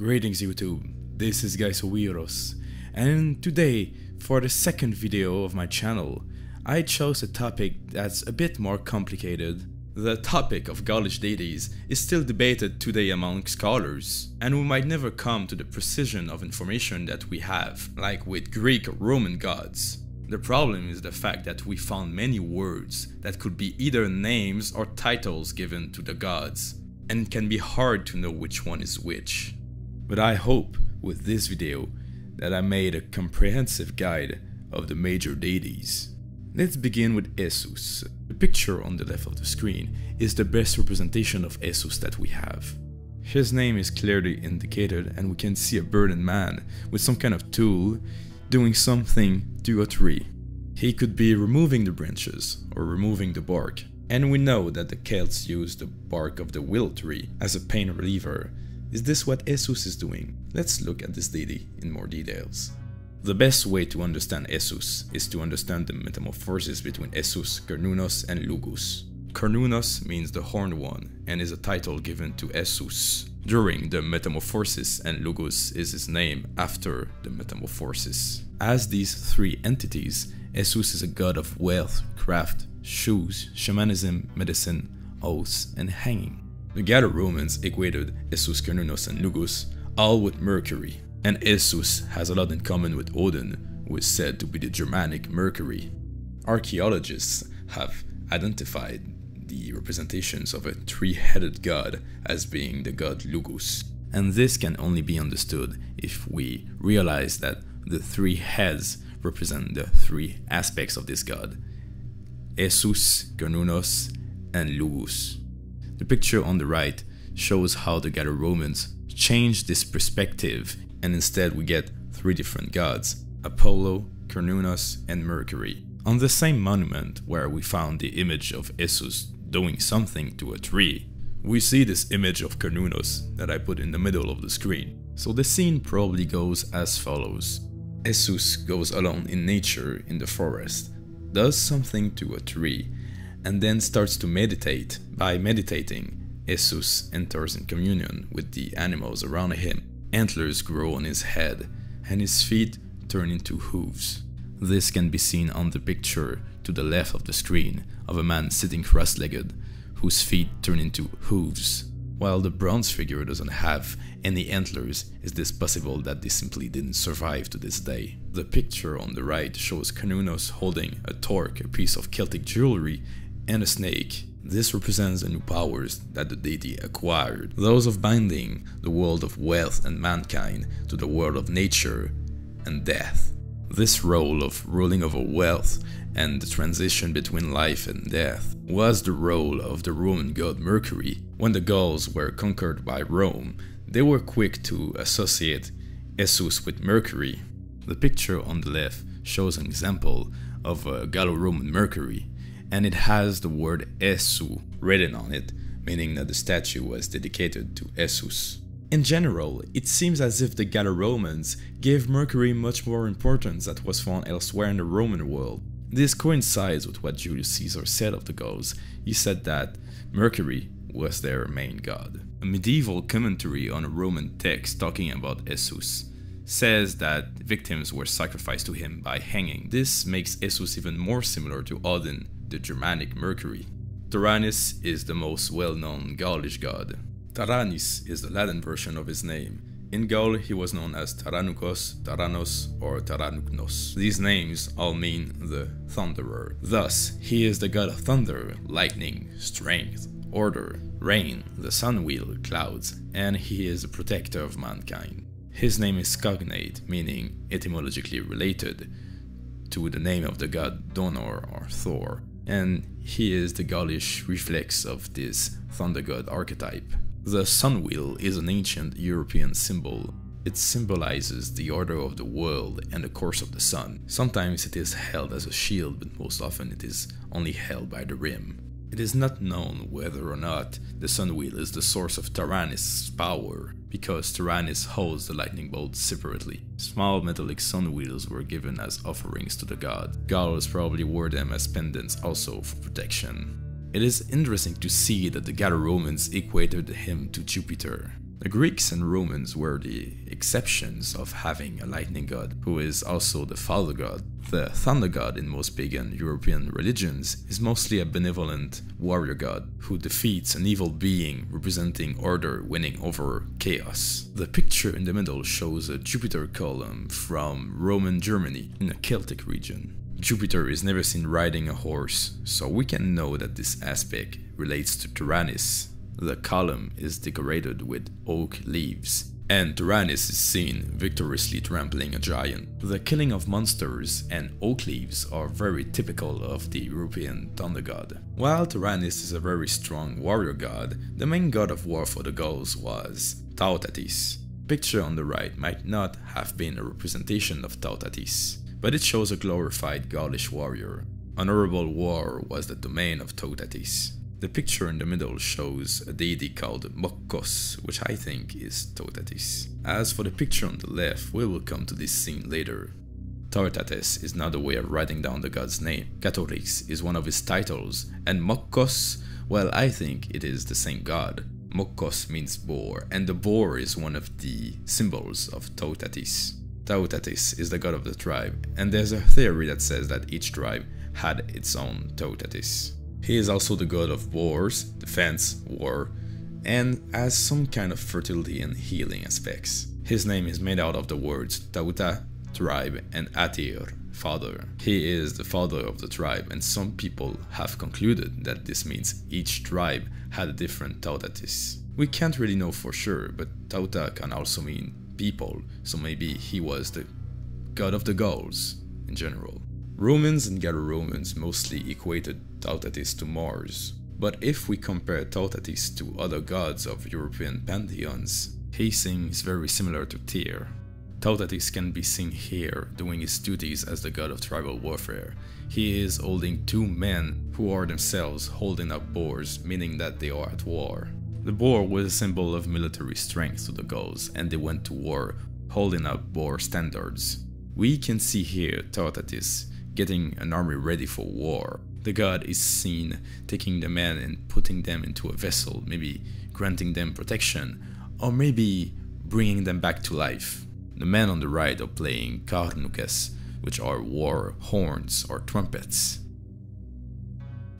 Greetings YouTube, this is Smertrios, and today, for the second video of my channel, I chose a topic that's a bit more complicated. The topic of Gaulish deities is still debated today among scholars, and we might never come to the precision of information that we have, like with Greek or Roman gods. The problem is the fact that we found many words that could be either names or titles given to the gods, and it can be hard to know which one is which. But I hope with this video that I made a comprehensive guide of the major deities. Let's begin with Esus. The picture on the left of the screen is the best representation of Esus that we have. His name is clearly indicated, and we can see a burdened man with some kind of tool doing something to a tree. He could be removing the branches or removing the bark, and we know that the Celts used the bark of the willow tree as a pain reliever. Is this what Esus is doing? Let's look at this deity in more details. The best way to understand Esus is to understand the metamorphosis between Esus, Cernunnos and Lugus. Cernunnos means the horned one and is a title given to Esus during the metamorphosis, and Lugus is his name after the metamorphosis. As these three entities, Esus is a god of wealth, craft, shoes, shamanism, medicine, oaths, and hanging. The Gallo-Romans equated Esus, Cernunnos and Lugus all with Mercury, and Esus has a lot in common with Odin, who is said to be the Germanic Mercury. Archaeologists have identified the representations of a three-headed god as being the god Lugus, and this can only be understood if we realize that the three heads represent the three aspects of this god: Esus, Cernunnos, and Lugus. The picture on the right shows how the Gallo-Romans changed this perspective, and instead we get three different gods: Apollo, Cernunnos, and Mercury. On the same monument where we found the image of Esus doing something to a tree, we see this image of Cernunnos that I put in the middle of the screen. So the scene probably goes as follows. Esus goes alone in nature in the forest, does something to a tree, and then starts to meditate. By meditating, Esus enters in communion with the animals around him. Antlers grow on his head, and his feet turn into hooves. This can be seen on the picture to the left of the screen of a man sitting cross-legged, whose feet turn into hooves. While the bronze figure doesn't have any antlers, is this possible that they simply didn't survive to this day? The picture on the right shows Cernunnos holding a torque, a piece of Celtic jewelry, and a snake. This represents the new powers that the deity acquired, those of binding the world of wealth and mankind to the world of nature and death. This role of ruling over wealth and the transition between life and death was the role of the Roman god Mercury. When the Gauls were conquered by Rome, they were quick to associate Esus with Mercury. The picture on the left shows an example of a Gallo-Roman Mercury, and it has the word Esu written on it, meaning that the statue was dedicated to Esus. In general, it seems as if the Gallo-Romans gave Mercury much more importance than was found elsewhere in the Roman world. This coincides with what Julius Caesar said of the Gauls. He said that Mercury was their main god. A medieval commentary on a Roman text talking about Esus says that victims were sacrificed to him by hanging. This makes Esus even more similar to Odin, the Germanic Mercury. Taranis is the most well-known Gaulish god. Taranis is the Latin version of his name. In Gaul, he was known as Taranucos, Taranos, or Taranuknos. These names all mean the Thunderer. Thus, he is the god of thunder, lightning, strength, order, rain, the Sunwheel, clouds, and he is a protector of mankind. His name is cognate, meaning etymologically related to the name of the god Donor or Thor, and he is the Gaulish reflex of this thunder god archetype. The Sunwheel is an ancient European symbol. It symbolizes the order of the world and the course of the sun. Sometimes it is held as a shield, but most often it is only held by the rim. It is not known whether or not the Sunwheel is the source of Taranis' power, because Taranis holds the lightning bolt separately. Small metallic sunwheels were given as offerings to the god. Gauls probably wore them as pendants also for protection. It is interesting to see that the Gallo-Romans equated him to Jupiter. The Greeks and Romans were the exceptions of having a lightning god, who is also the father god. The thunder god in most pagan European religions is mostly a benevolent warrior god who defeats an evil being representing order winning over chaos. The picture in the middle shows a Jupiter column from Roman Germany in a Celtic region. Jupiter is never seen riding a horse, so we can know that this aspect relates to Taranis. The column is decorated with oak leaves, and Taranis is seen victoriously trampling a giant. The killing of monsters and oak leaves are very typical of the European thunder god. While Taranis is a very strong warrior god, the main god of war for the Gauls was Toutatis. The picture on the right might not have been a representation of Toutatis, but it shows a glorified Gaulish warrior. Honorable war was the domain of Toutatis. The picture in the middle shows a deity called Mokkos, which I think is Toutatis. As for the picture on the left, we will come to this scene later. Toutatis is not a way of writing down the god's name. Catorix is one of his titles, and Mokkos, well, I think it is the same god. Mokkos means boar, and the boar is one of the symbols of Toutatis. Toutatis is the god of the tribe, and there's a theory that says that each tribe had its own Toutatis. He is also the god of wars, defense, war, and has some kind of fertility and healing aspects. His name is made out of the words Tauta, tribe, and Atir, father. He is the father of the tribe, and some people have concluded that this means each tribe had a different Toutatis. We can't really know for sure, but Tauta can also mean people, so maybe he was the god of the Gauls in general. Romans and Gallo-Romans mostly equated Toutatis to Mars, but if we compare Toutatis to other gods of European pantheons, he seems very similar to Tyr. Toutatis can be seen here doing his duties as the god of tribal warfare. He is holding two men who are themselves holding up boars, meaning that they are at war. The boar was a symbol of military strength to the Gauls, and they went to war holding up boar standards. We can see here Toutatis getting an army ready for war. The god is seen taking the men and putting them into a vessel, maybe granting them protection, or maybe bringing them back to life. The men on the right are playing Cernunnos, which are war horns or trumpets.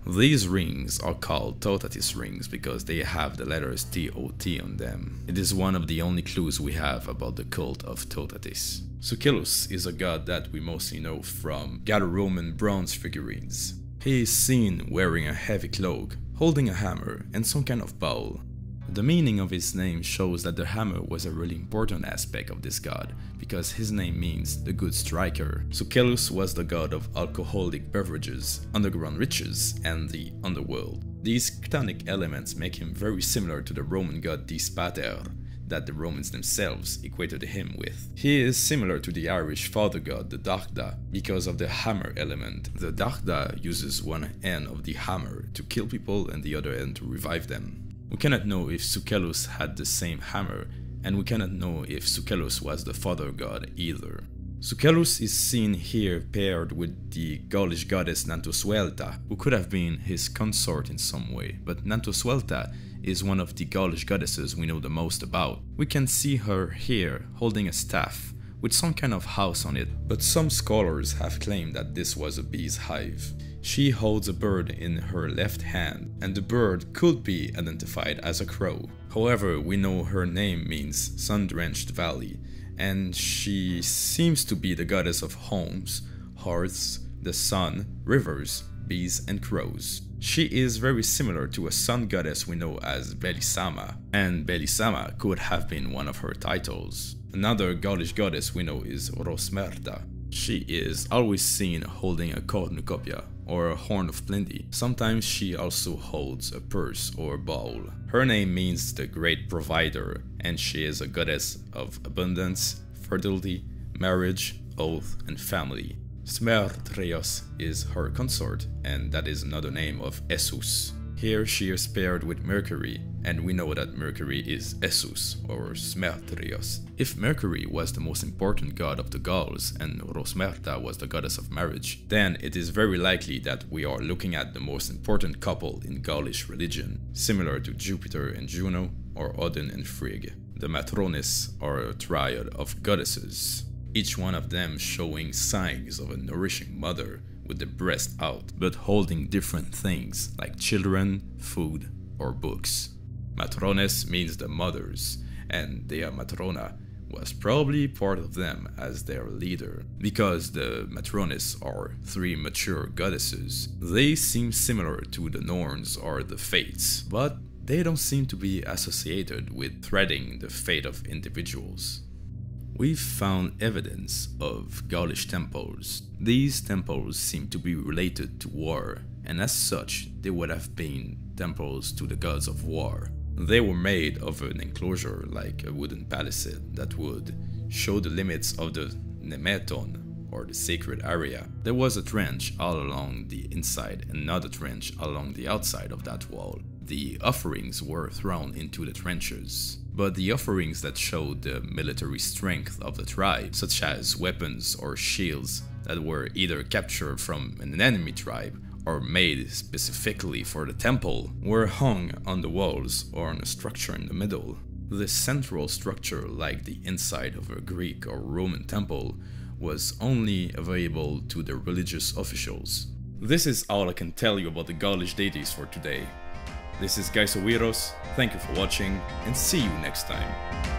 These rings are called Toutatis Rings because they have the letters T-O-T on them. It is one of the only clues we have about the cult of Toutatis. Sucellus is a god that we mostly know from Gallo-Roman bronze figurines. He is seen wearing a heavy cloak, holding a hammer and some kind of bowl. The meaning of his name shows that the hammer was a really important aspect of this god, because his name means the good striker. Sucellus was the god of alcoholic beverages, underground riches, and the underworld. These chthonic elements make him very similar to the Roman god Dis Pater, that the Romans themselves equated him with. He is similar to the Irish father god, the Dachda, because of the hammer element. The Dachda uses one end of the hammer to kill people and the other end to revive them. We cannot know if Sucellus had the same hammer, and we cannot know if Sucellus was the father god either. Sucellus is seen here paired with the Gaulish goddess Nantosuelta, who could have been his consort in some way, but Nantosuelta is one of the Gaulish goddesses we know the most about. We can see her here holding a staff with some kind of house on it, but some scholars have claimed that this was a bee's hive. She holds a bird in her left hand, and the bird could be identified as a crow. However, we know her name means sun-drenched valley, and she seems to be the goddess of homes, hearths, the sun, rivers, bees, and crows. She is very similar to a sun goddess we know as Belisama, and Belisama could have been one of her titles. Another Gaulish goddess we know is Rosmerta. She is always seen holding a cornucopia, or a horn of plenty. Sometimes she also holds a purse or bowl. Her name means the great provider, and she is a goddess of abundance, fertility, marriage, oath, and family. Smertrios is her consort, and that is another name of Esus. Here she is paired with Mercury, and we know that Mercury is Esus or Smertrios. If Mercury was the most important god of the Gauls and Rosmerta was the goddess of marriage, then it is very likely that we are looking at the most important couple in Gaulish religion, similar to Jupiter and Juno or Odin and Frigg. the Matrones are a triad of goddesses, each one of them showing signs of a nourishing mother with the breast out, but holding different things like children, food, or books. Matrones means the mothers, and Dea Matrona was probably part of them as their leader. Because the Matrones are 3 mature goddesses, they seem similar to the Norns or the Fates, but they don't seem to be associated with threading the fate of individuals. We've found evidence of Gaulish temples. These temples seem to be related to war, and as such, they would have been temples to the gods of war. They were made of an enclosure like a wooden palisade that would show the limits of the Nemeton, or the sacred area. There was a trench all along the inside and another trench along the outside of that wall. The offerings were thrown into the trenches, but the offerings that showed the military strength of the tribe, such as weapons or shields that were either captured from an enemy tribe or made specifically for the temple, were hung on the walls or on a structure in the middle. The central structure, like the inside of a Greek or Roman temple, was only available to the religious officials. This is all I can tell you about the Gaulish deities for today. This is Gaisowiros, thank you for watching, and see you next time.